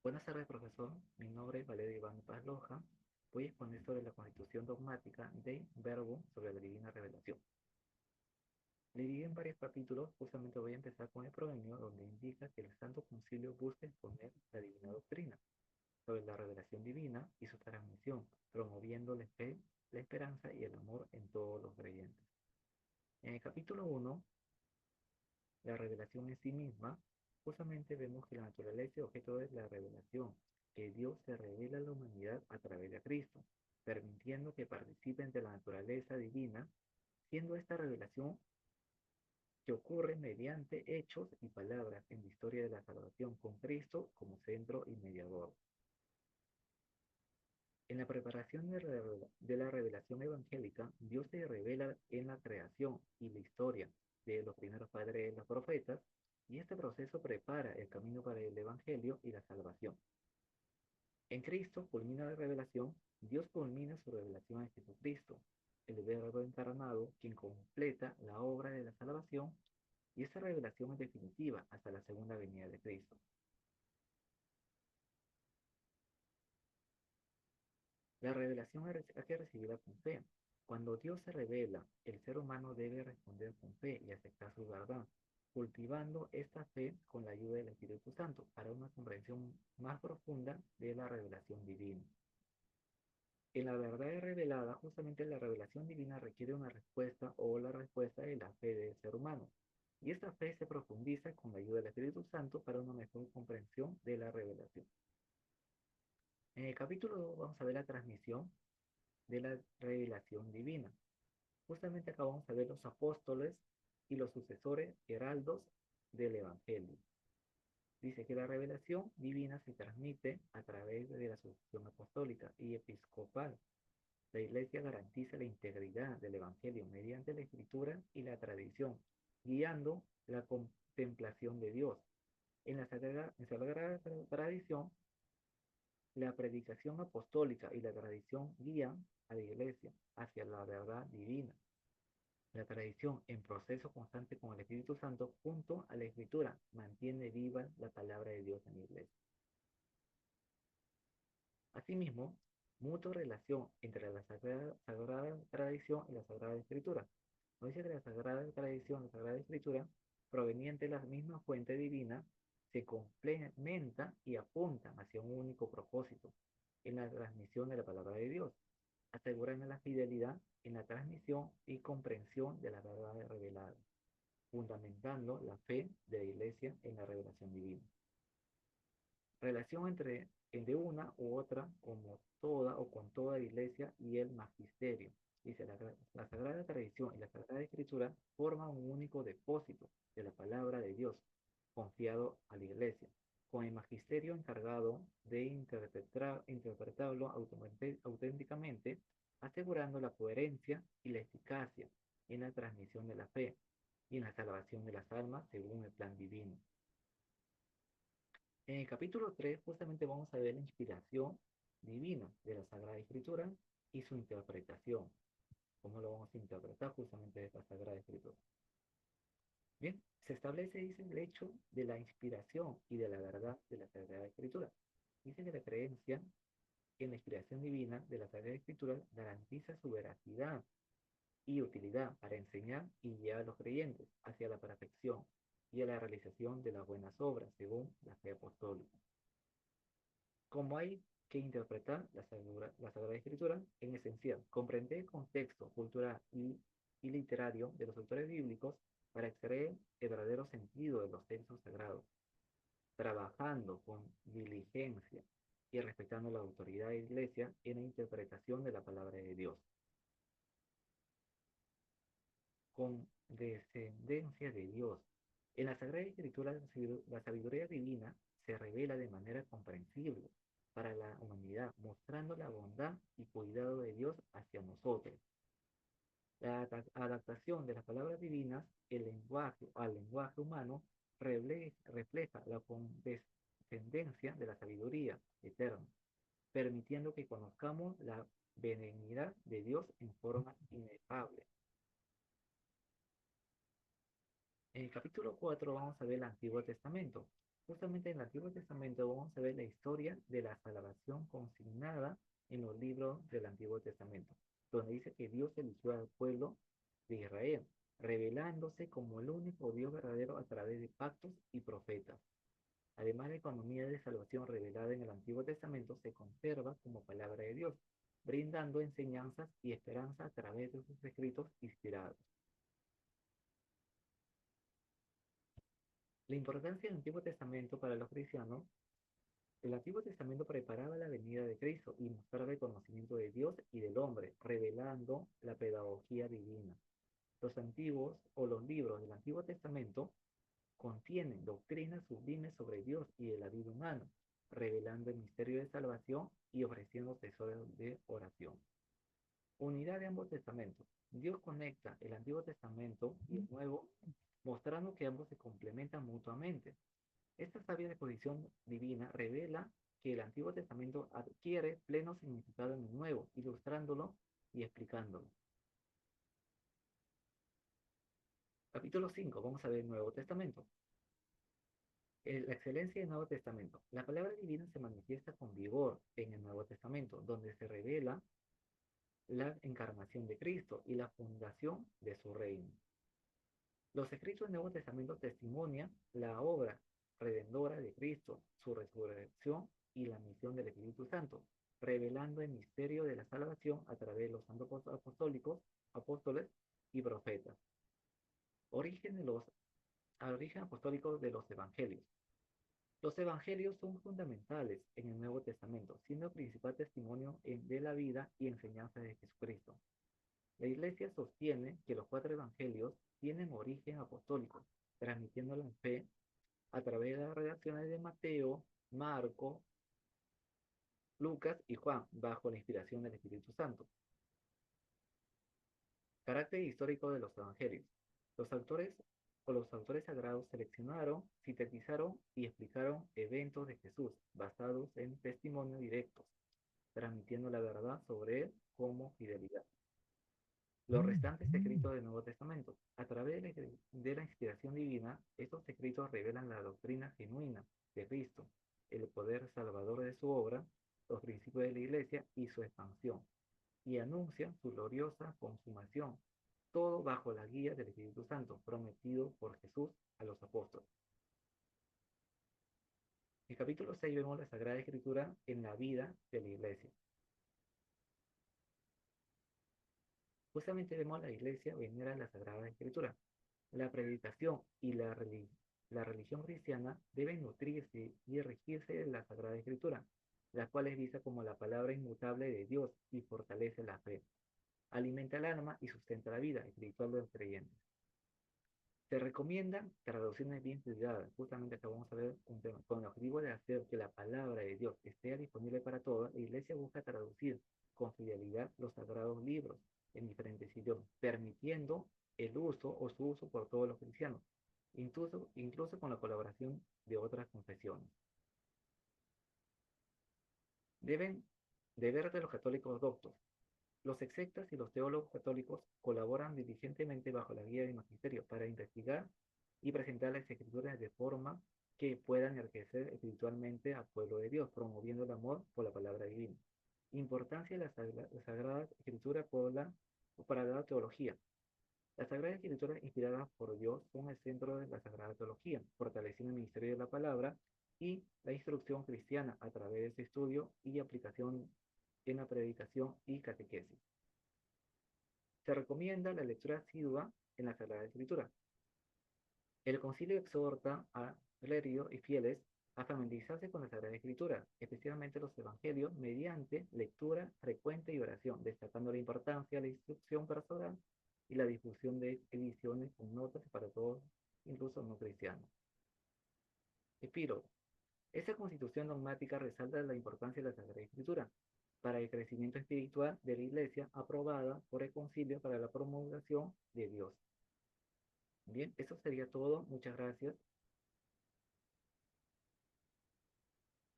Buenas tardes, profesor. Mi nombre es Valerio Iván Paz Loja. Voy a exponer sobre la constitución dogmática de Verbo sobre la divina revelación. Dividí en varios capítulos, justamente voy a empezar con el provenio, donde indica que el Santo Concilio busca exponer la divina doctrina sobre la revelación divina y su transmisión, promoviendo la fe, la esperanza y el amor en todos los creyentes. En el capítulo 1, la revelación en sí misma, justamente vemos que la naturaleza y objeto de la revelación, que Dios se revela a la humanidad a través de Cristo, permitiendo que participen de la naturaleza divina, siendo esta revelación que ocurre mediante hechos y palabras en la historia de la salvación con Cristo como centro y mediador. En la preparación de la revelación evangélica, Dios se revela en la creación y la historia de los primeros padres de los profetas, y este proceso prepara el camino para el Evangelio y la salvación. En Cristo culmina la revelación, Dios culmina su revelación en Jesucristo, el Verbo encarnado, quien completa la obra de la salvación, y esta revelación es definitiva hasta la segunda venida de Cristo. La revelación hay que recibirla con fe. Cuando Dios se revela, el ser humano debe responder con fe y aceptar su verdad, cultivando esta fe con la ayuda del Espíritu Santo para una comprensión más profunda de la revelación divina. En la verdad revelada, justamente la revelación divina requiere una respuesta o la respuesta de la fe del ser humano. Y esta fe se profundiza con la ayuda del Espíritu Santo para una mejor comprensión de la revelación. En el capítulo 2 vamos a ver la transmisión de la revelación divina. Justamente acá vamos a ver los apóstoles y los sucesores heraldos del Evangelio. Dice que la revelación divina se transmite a través de la sucesión apostólica y episcopal. La Iglesia garantiza la integridad del Evangelio mediante la escritura y la tradición, guiando la contemplación de Dios. En la sagrada tradición, la predicación apostólica y la tradición guían a la Iglesia hacia la verdad divina. La tradición, en proceso constante con el Espíritu Santo, junto a la Escritura, mantiene viva la palabra de Dios en la Iglesia. Asimismo, mutua relación entre la sagrada tradición y la Sagrada Escritura. Nos dice que la Sagrada Tradición, la Sagrada Escritura, proveniente de la misma fuente divina, se complementa y apuntan hacia un único propósito en la transmisión de la palabra de Dios, asegurando la fidelidad en la transmisión y comprensión de las verdades reveladas, fundamentando la fe de la Iglesia en la revelación divina. Relación entre una u otra, como toda o con toda la Iglesia y el magisterio. Dice, la Sagrada Tradición y la Sagrada Escritura forman un único depósito de la palabra de Dios, confiado a la Iglesia, con el magisterio encargado de interpretarlo auténticamente, asegurando la coherencia y la eficacia en la transmisión de la fe y en la salvación de las almas según el plan divino. En el capítulo 3 justamente vamos a ver la inspiración divina de la Sagrada Escritura y su interpretación. ¿Cómo lo vamos a interpretar justamente de esta Sagrada Escritura? Bien, se establece, dice, el hecho de la inspiración y de la verdad de la Sagrada Escritura. Dice que la creencia en la inspiración divina de la Sagrada Escritura garantiza su veracidad y utilidad para enseñar y guiar a los creyentes hacia la perfección y a la realización de las buenas obras según la fe apostólica. Como hay que interpretar la Sagrada Escritura, en esencial, comprender el contexto cultural y literario de los autores bíblicos para extraer el verdadero sentido de los textos sagrados, trabajando con diligencia y respetando la autoridad de la Iglesia en la interpretación de la palabra de Dios, con descendencia de Dios. En la Sagrada Escritura, la sabiduría divina se revela de manera comprensible para la humanidad, mostrando la bondad y cuidado de Dios hacia nosotros. La adaptación de las palabras divinas al lenguaje humano refleja la condescendencia de la sabiduría eterna, permitiendo que conozcamos la benignidad de Dios en forma inefable. En el capítulo 4 vamos a ver el Antiguo Testamento. Justamente en el Antiguo Testamento vamos a ver la historia de la salvación consignada en los libros del Antiguo Testamento, donde dice que Dios eligió al pueblo de Israel, revelándose como el único Dios verdadero a través de pactos y profetas. Además, la economía de salvación revelada en el Antiguo Testamento se conserva como palabra de Dios, brindando enseñanzas y esperanza a través de sus escritos inspirados. La importancia del Antiguo Testamento para los cristianos. El Antiguo Testamento preparaba la venida de Cristo y mostraba el conocimiento de Dios y del hombre, revelando la pedagogía divina. Los antiguos o los libros del Antiguo Testamento contienen doctrinas sublimes sobre Dios y de la vida humana, revelando el misterio de salvación y ofreciendo tesoros de oración. Unidad de ambos testamentos. Dios conecta el Antiguo Testamento y el Nuevo, mostrando que ambos se complementan mutuamente. Esta sabia disposición divina revela que el Antiguo Testamento adquiere pleno significado en el Nuevo, ilustrándolo y explicándolo. Capítulo 5. Vamos a ver el Nuevo Testamento. La excelencia del Nuevo Testamento. La palabra divina se manifiesta con vigor en el Nuevo Testamento, donde se revela la encarnación de Cristo y la fundación de su reino. Los escritos del Nuevo Testamento testimonian la obra redentora de Cristo, su resurrección y la misión del Espíritu Santo, revelando el misterio de la salvación a través de los santos apostólicos, apóstoles y profetas. Origen apostólico de los evangelios. Los evangelios son fundamentales en el Nuevo Testamento, siendo el principal testimonio de la vida y enseñanza de Jesucristo. La Iglesia sostiene que los 4 evangelios tienen origen apostólico, transmitiendo la fe a través de las redacciones de Mateo, Marco, Lucas y Juan, bajo la inspiración del Espíritu Santo. Carácter histórico de los evangelios. Los autores sagrados seleccionaron, sintetizaron y explicaron eventos de Jesús basados en testimonios directos, transmitiendo la verdad sobre él como fidelidad. Los restantes escritos del Nuevo Testamento. A través de la inspiración divina, estos escritos revelan la doctrina genuina de Cristo, el poder salvador de su obra, los principios de la Iglesia y su expansión, y anuncian su gloriosa consumación, todo bajo la guía del Espíritu Santo, prometido por Jesús a los apóstoles. En el capítulo 6 vemos la Sagrada Escritura en la vida de la Iglesia. Justamente vemos a la Iglesia venera la Sagrada Escritura. La predicación y la religión cristiana deben nutrirse y regirse de la Sagrada Escritura, la cual es vista como la palabra inmutable de Dios y fortalece la fe. Alimenta el alma y sustenta la vida espiritual de los creyentes. Se recomiendan traducciones bien cuidadas. Justamente acá vamos a ver un tema. Con el objetivo de hacer que la palabra de Dios esté disponible para todos, la Iglesia busca traducir con fidelidad los sagrados libros en diferentes idiomas, permitiendo el uso o su uso por todos los cristianos, incluso con la colaboración de otras confesiones. Deber de los católicos doctos. Los exegetas y los teólogos católicos colaboran diligentemente bajo la guía del magisterio para investigar y presentar las escrituras de forma que puedan enriquecer espiritualmente al pueblo de Dios, promoviendo el amor por la palabra divina. Importancia de la Sagrada Escritura para la teología. Las Sagradas Escrituras inspiradas por Dios son el centro de la Sagrada Teología, fortaleciendo el ministerio de la palabra y la instrucción cristiana a través de su estudio y aplicación en la predicación y catequesis. Se recomienda la lectura asidua en la Sagrada Escritura. El concilio exhorta a clérigos y fieles a familiarizarse con la Sagrada Escritura, especialmente los evangelios, mediante lectura frecuente y oración, destacando la importancia de la instrucción personal y la difusión de ediciones con notas para todos, incluso no cristianos. Epílogo. Esta constitución dogmática resalta la importancia de la Sagrada Escritura para el crecimiento espiritual de la Iglesia, aprobada por el Concilio para la promulgación de Dios. Bien, eso sería todo. Muchas gracias.